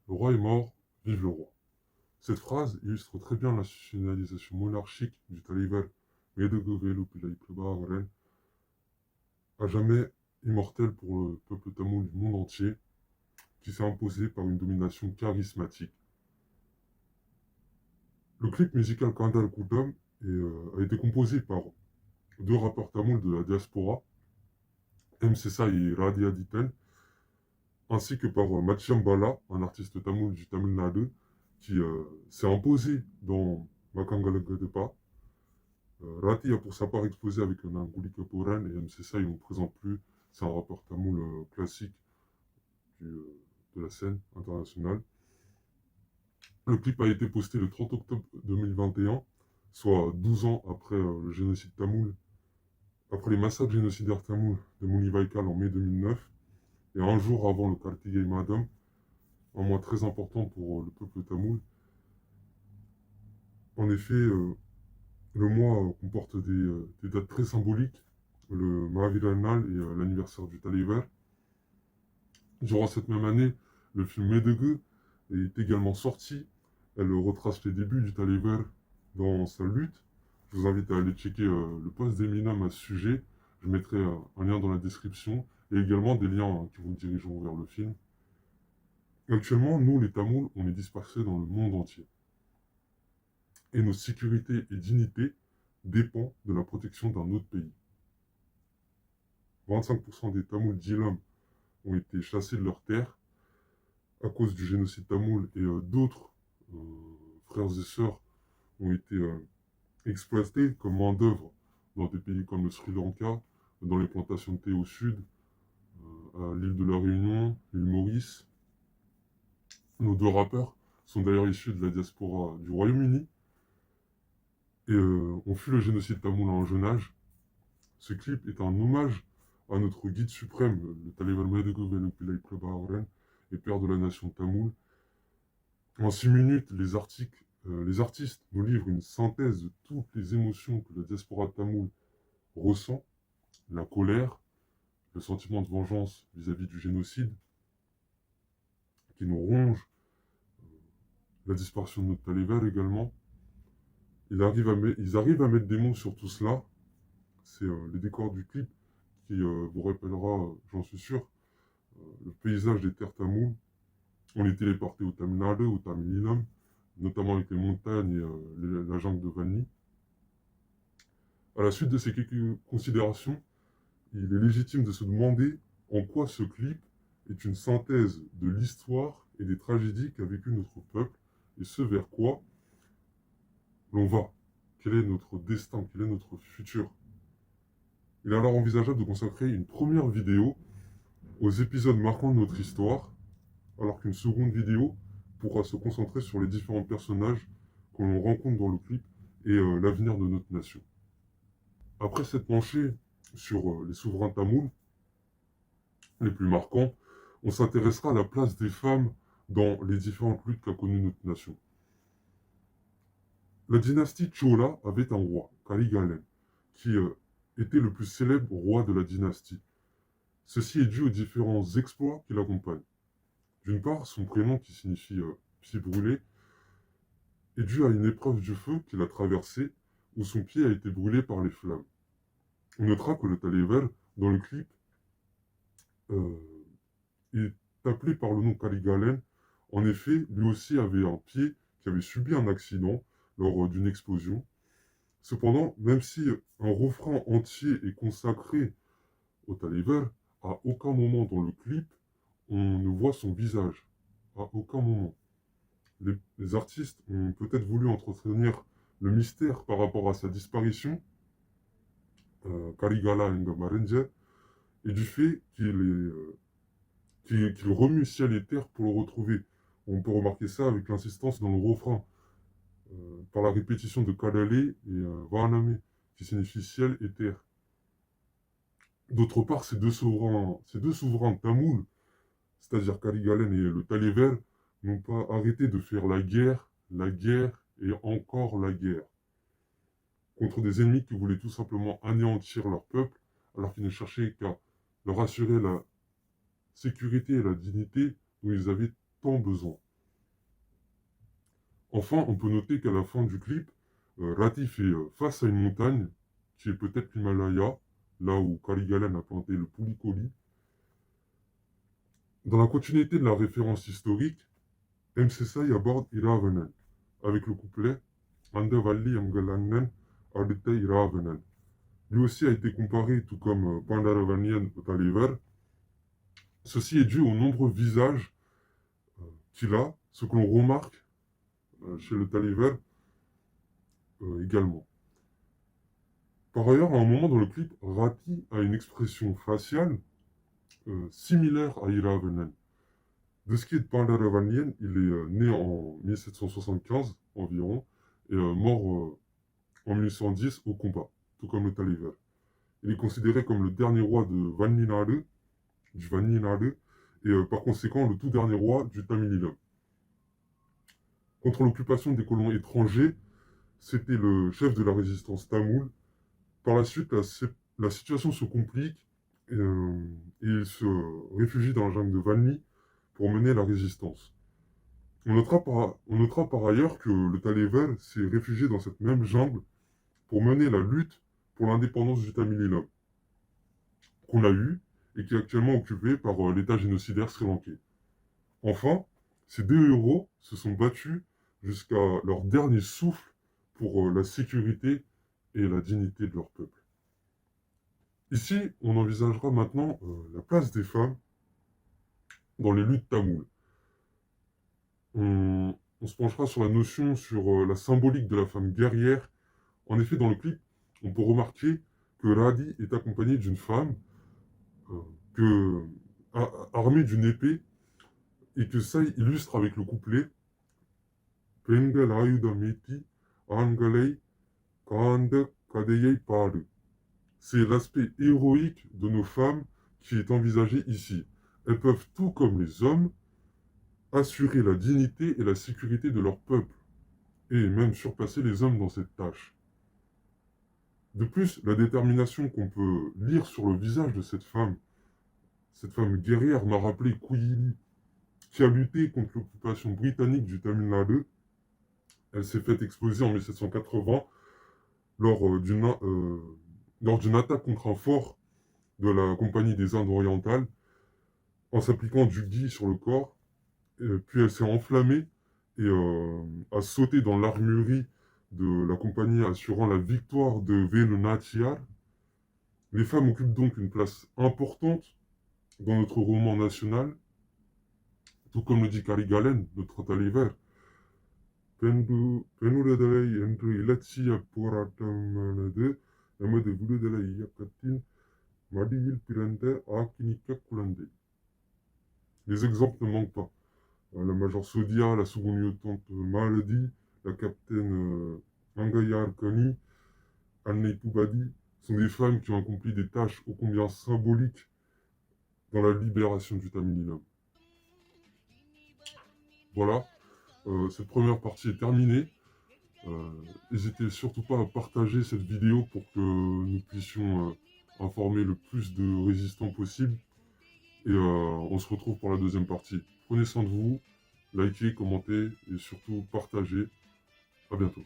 Le roi est mort, vive le roi. Cette phrase illustre très bien la nationalisation monarchique du Talibert Medeguvelu Pillai à jamais immortelle pour le peuple tamoul du monde entier, qui s'est imposé par une domination charismatique. Le clip musical Kandal Kudam a été composé par deux rappeurs tamouls de la diaspora, M. Sesa et Radi Aditen, ainsi que par Machiam Bala, un artiste tamoul du Tamil Nadu, qui s'est imposé dans Makangalagadepa. Rati a pour sa part exposé avec Nanguli Kaporan et MC Sai, on ne présente plus, c'est un rappeur tamoul classique de la scène internationale. Le clip a été posté le 30 octobre 2021, soit 12 ans après le génocide tamoul, après les massacres génocidaires tamouls de Munivaikal en mai 2009, et un jour avant le Kartigay Madam, un mois très important pour le peuple tamoul. En effet, le mois comporte des dates très symboliques, le Mahaviranal et l'anniversaire du Talibert. Durant cette même année, le film Medegu est également sorti. Elle retrace les débuts du Talibert dans sa lutte. Je vous invite à aller checker le post d'Eminem à ce sujet. Je mettrai un lien dans la description et également des liens qui vous dirigeront vers le film. Actuellement, nous, les Tamouls, on est dispersés dans le monde entier. Et notre sécurité et dignité dépend de la protection d'un autre pays. 25% des Tamouls d'Ilam ont été chassés de leurs terres à cause du génocide tamoul et d'autres frères et sœurs ont été exploités comme main-d'œuvre dans des pays comme le Sri Lanka, dans les plantations de thé au sud, à l'île de la Réunion, l'île Maurice. Nos deux rappeurs sont d'ailleurs issus de la diaspora du Royaume-Uni et ont fui le génocide tamoul à un jeune âge. Ce clip est un hommage à notre guide suprême, le Taliban Medeguvelu Pillai Prabhakaran et père de la nation tamoule. En 6 minutes, les artistes nous livrent une synthèse de toutes les émotions que la diaspora tamoule ressent, la colère, le sentiment de vengeance vis-à-vis du génocide, qui nous ronge, la disparition de notre Talibert également. Ils arrivent à mettre des mots sur tout cela. C'est les décors du clip qui vous rappellera, j'en suis sûr, le paysage des terres tamoules. On est téléporté au Tamil Nadu, au Tamil Nadu, notamment avec les montagnes et la jungle de Vanni. À la suite de ces quelques considérations, il est légitime de se demander en quoi ce clip est une synthèse de l'histoire et des tragédies qu'a vécu notre peuple et ce vers quoi l'on va. Quel est notre destin, quel est notre futur. Il est alors envisageable de consacrer une première vidéo aux épisodes marquants de notre histoire, alors qu'une seconde vidéo pourra se concentrer sur les différents personnages que l'on rencontre dans le clip et l'avenir de notre nation. Après s'être penché sur les souverains tamouls les plus marquants, on s'intéressera à la place des femmes dans les différentes luttes qu'a connues notre nation. La dynastie Chola avait un roi, Karigalen, qui était le plus célèbre roi de la dynastie. Ceci est dû aux différents exploits qui l'accompagnent. D'une part, son prénom qui signifie pied brûlé est dû à une épreuve du feu qu'il a traversée où son pied a été brûlé par les flammes. On notera que le Talibert, dans le clip, est appelé par le nom Karigalen. En effet, lui aussi avait un pied qui avait subi un accident lors d'une explosion. Cependant, même si un refrain entier est consacré au Talibert, à aucun moment dans le clip, on ne voit son visage. À aucun moment. Les artistes ont peut-être voulu entretenir le mystère par rapport à sa disparition, Karigala Ngamarenje, et du fait qu'il remue ciel et terre pour le retrouver. On peut remarquer ça avec l'insistance dans le refrain, par la répétition de Kadale et Vahaname, qui signifie ciel et terre. D'autre part, ces deux souverains tamouls, c'est-à-dire Karigalen et le Talibert, n'ont pas arrêté de faire la guerre et encore la guerre, contre des ennemis qui voulaient tout simplement anéantir leur peuple, alors qu'ils ne cherchaient qu'à leur assurer la sécurité et la dignité dont ils avaient tant besoin. Enfin, on peut noter qu'à la fin du clip, Rati fait face à une montagne, qui est peut-être l'Himalaya, là où Kali Galen a planté le Pulikoli. Dans la continuité de la référence historique, MC Sai aborde Iravenen, avec le couplet Ande Valli Amgalanen Adite Iravenen. Lui aussi a été comparé, tout comme Pandaravanien au Taliver. Ceci est dû aux nombreux visages qu'il a, ce que l'on remarque chez le Taliver également. Par ailleurs, à un moment dans le clip, Rati a une expression faciale similaire à Iravenen. De ce qui est de Pandaravanien, il est né en 1775 environ et mort en 1810 au combat, tout comme le Taliver. Il est considéré comme le dernier roi de Vanninade, du Vanninade, et par conséquent le tout dernier roi du Tamil. Contre l'occupation des colons étrangers, c'était le chef de la résistance tamoule. Par la suite, la situation se complique et il se réfugie dans la jungle de Vanni pour mener la résistance. On notera par ailleurs que le Taliver s'est réfugié dans cette même jungle pour mener la lutte pour l'indépendance du Tamil qu'on a eue et qui est actuellement occupée par l'État génocidaire sri-lankais. Enfin, ces deux héros se sont battus jusqu'à leur dernier souffle pour la sécurité et la dignité de leur peuple. Ici, on envisagera maintenant la place des femmes dans les luttes tamoules. On se penchera sur la notion, sur la symbolique de la femme guerrière. En effet, dans le clip, on peut remarquer que Radi est accompagnée d'une femme armée d'une épée et que ça illustre avec le couplet Pengal Ayudameti Angalei Kanda Kadeyei Paru. C'est l'aspect héroïque de nos femmes qui est envisagé ici. Elles peuvent, tout comme les hommes, assurer la dignité et la sécurité de leur peuple, et même surpasser les hommes dans cette tâche. De plus, la détermination qu'on peut lire sur le visage de cette femme guerrière m'a rappelé Kuyili, qui a lutté contre l'occupation britannique du Tamil Nadu. Elle s'est faite exploser en 1780 lors d'une attaque contre un fort de la Compagnie des Indes orientales en s'appliquant du ghee sur le corps. Puis elle s'est enflammée et a sauté dans l'armurerie de la compagnie assurant la victoire de Venonatiar. Les femmes occupent donc une place importante dans notre roman national, tout comme le dit Kali Galen, notre Taliver. Penuradalai என்று இலட்சிய போராட்டமானது நமது விடுதலை இயக்கத்தின் மடியில் பிறந்த ஆக்கினிக்க குழந்தை. Les exemples ne manquent pas. La Major Sodia, la seconde lieutenant Maladi, la capitaine Angayar Kani, Anne Poubadi, sont des femmes qui ont accompli des tâches ô combien symboliques dans la libération du Tamil. Voilà, cette première partie est terminée. N'hésitez surtout pas à partager cette vidéo pour que nous puissions informer le plus de résistants possible. Et on se retrouve pour la deuxième partie. Prenez soin de vous, likez, commentez et surtout partagez. À bientôt.